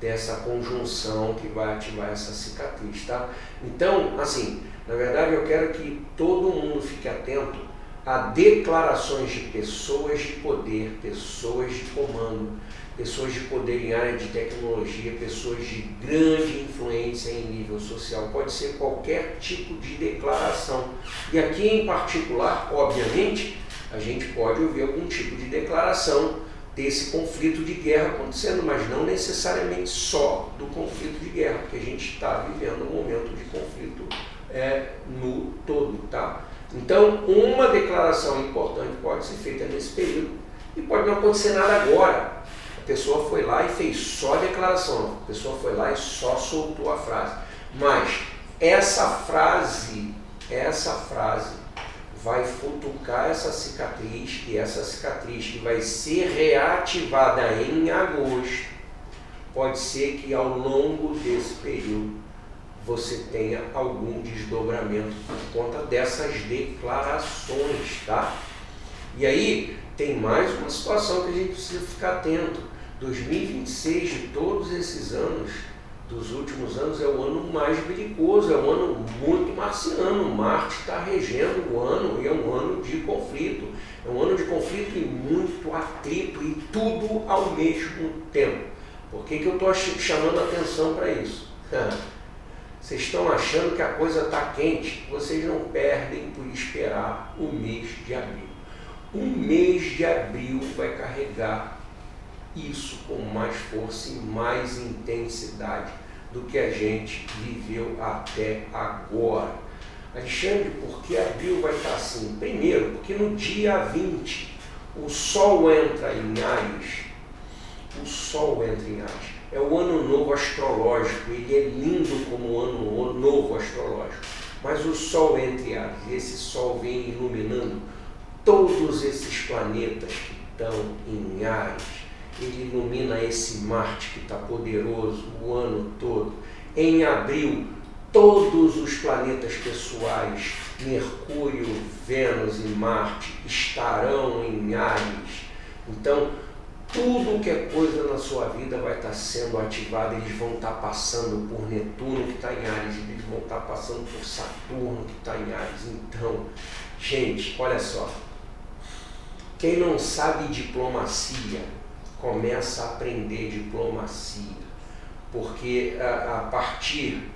dessa conjunção que vai ativar essa cicatriz, tá? Então, assim, na verdade eu quero que todo mundo fique atento a declarações de pessoas de poder, pessoas de comando, pessoas de poder em área de tecnologia, pessoas de grande influência em nível social. Pode ser qualquer tipo de declaração. E aqui em particular, obviamente, a gente pode ouvir algum tipo de declaração desse conflito de guerra acontecendo, mas não necessariamente só do conflito de guerra, porque a gente está vivendo um momento de conflito no todo, tá? Então, uma declaração importante pode ser feita nesse período e pode não acontecer nada agora. A pessoa foi lá e fez só a declaração, a pessoa foi lá e só soltou a frase. Mas essa frase vai futucar essa cicatriz, e essa cicatriz que vai ser reativada em agosto, pode ser que ao longo desse período você tenha algum desdobramento por conta dessas declarações, tá? E aí tem mais uma situação que a gente precisa ficar atento. 2026 de todos esses anos, dos últimos anos, é o ano mais belicoso, é um ano muito marciano. Marte está regendo o ano e é um ano de conflito. É um ano de conflito e muito atrito e tudo ao mesmo tempo. Por que eu estou chamando a atenção para isso? Vocês estão achando que a coisa está quente? Vocês não perdem por esperar o mês de abril. O mês de abril vai carregar isso com mais força e mais intensidade do que a gente viveu até agora. Alexandre, por que abril vai estar assim? Primeiro, porque no dia 20 o Sol entra em Áries. O Sol entra em Áries. É o ano novo astrológico, ele é lindo como o ano novo astrológico. Mas o Sol entra em Áries, e esse Sol vem iluminando todos esses planetas que estão em Áries. Ele ilumina esse Marte que está poderoso o ano todo. Em abril, todos os planetas pessoais, Mercúrio, Vênus e Marte, estarão em Áries. Então, tudo que é coisa na sua vida vai estar sendo ativado. Eles vão estar passando por Netuno, que está em Áries, eles vão estar passando por Saturno, que está em Áries. Então, gente, olha só. Quem não sabe diplomacia, começa a aprender diplomacia, porque a partir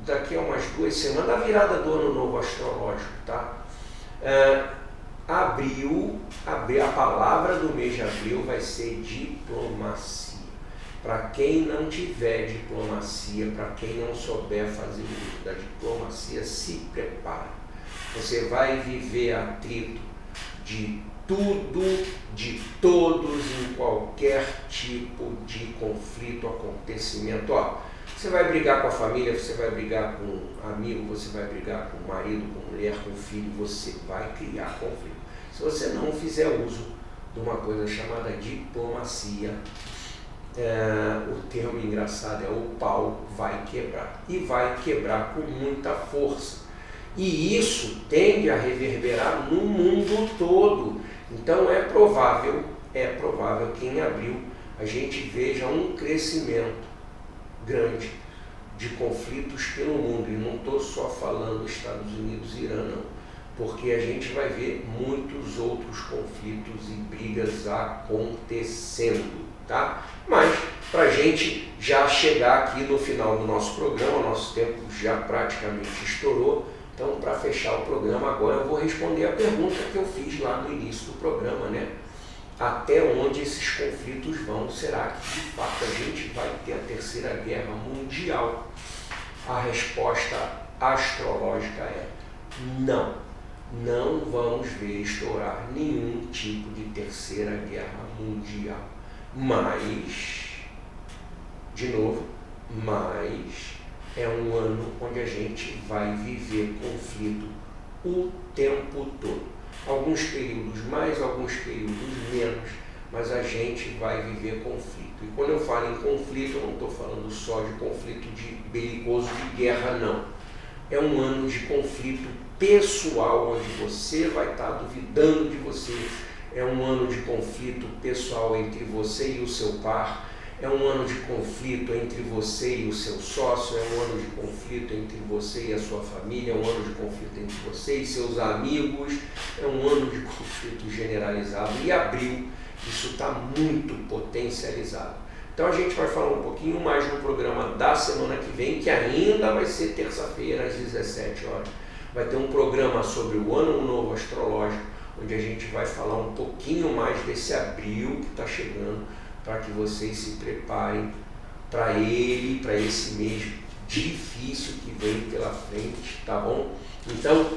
daqui a umas 2 semanas, da virada do ano novo astrológico, tá? A palavra do mês de abril vai ser diplomacia. Para quem não tiver diplomacia, para quem não souber fazer uso da diplomacia, se prepare. Você vai viver atrito de tudo, de todos, em qualquer tipo de conflito, acontecimento. Você vai brigar com a família, você vai brigar com um amigo, você vai brigar com o marido, com a mulher, com o filho, você vai criar conflito. Se você não fizer uso de uma coisa chamada diplomacia, o termo engraçado é o pau vai quebrar. E vai quebrar com muita força. E isso tende a reverberar no mundo todo. Então é provável é provável que em abril a gente veja um crescimento grande de conflitos pelo mundo. E não estou só falando Estados Unidos e Irã, não, porque a gente vai ver muitos outros conflitos e brigas acontecendo, tá? Mas, para a gente já chegar aqui no final do nosso programa, nosso tempo já praticamente estourou, então, para fechar o programa agora, eu vou responder a pergunta que eu fiz lá no início do programa, né? Até onde esses conflitos vão? Será que, de fato, a gente vai ter a Terceira Guerra Mundial? A resposta astrológica é não. Não vamos ver estourar nenhum tipo de Terceira Guerra Mundial. Mas, de novo, é um ano onde a gente vai viver conflito o tempo todo. Alguns períodos mais, alguns períodos menos, mas a gente vai viver conflito. E quando eu falo em conflito, eu não estou falando só de conflito belicoso de guerra, não. É um ano de conflito pessoal, onde você vai estar duvidando de você. É um ano de conflito pessoal entre você e o seu par. É um ano de conflito entre você e o seu sócio. É um ano de conflito entre você e a sua família. É um ano de conflito entre você e seus amigos. É um ano de conflito generalizado. E abril, isso está muito potencializado. Então a gente vai falar um pouquinho mais no programa da semana que vem, que ainda vai ser terça-feira às 17 horas. Vai ter um programa sobre o Ano Novo Astrológico, onde a gente vai falar um pouquinho mais desse abril que está chegando, para que vocês se preparem para ele, para esse mês difícil que vem pela frente, tá bom? Então,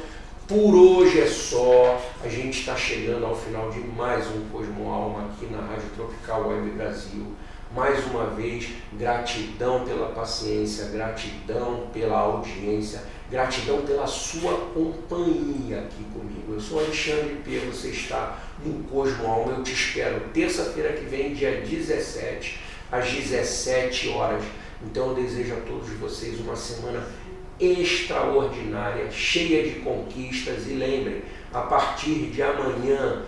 por hoje é só. A gente está chegando ao final de mais um Cosmo Alma aqui na Rádio Tropical Web Brasil. Mais uma vez, gratidão pela paciência, gratidão pela audiência, gratidão pela sua companhia aqui comigo. Eu sou Alexandre P, você está no Cosmo Alma. Eu te espero terça-feira que vem, dia 17, às 17 horas. Então eu desejo a todos vocês uma semana extraordinária, cheia de conquistas. E lembrem, a partir de amanhã,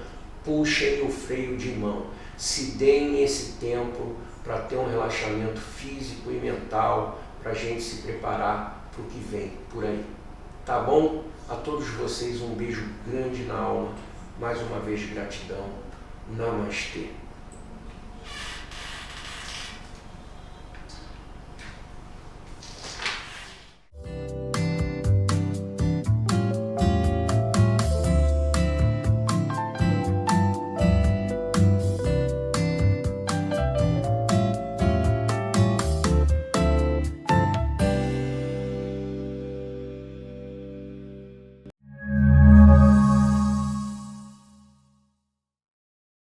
puxem o freio de mão. Se deem esse tempo para ter um relaxamento físico e mental, para a gente se preparar para o que vem por aí. Tá bom? A todos vocês um beijo grande na alma. Mais uma vez, gratidão. Namastê.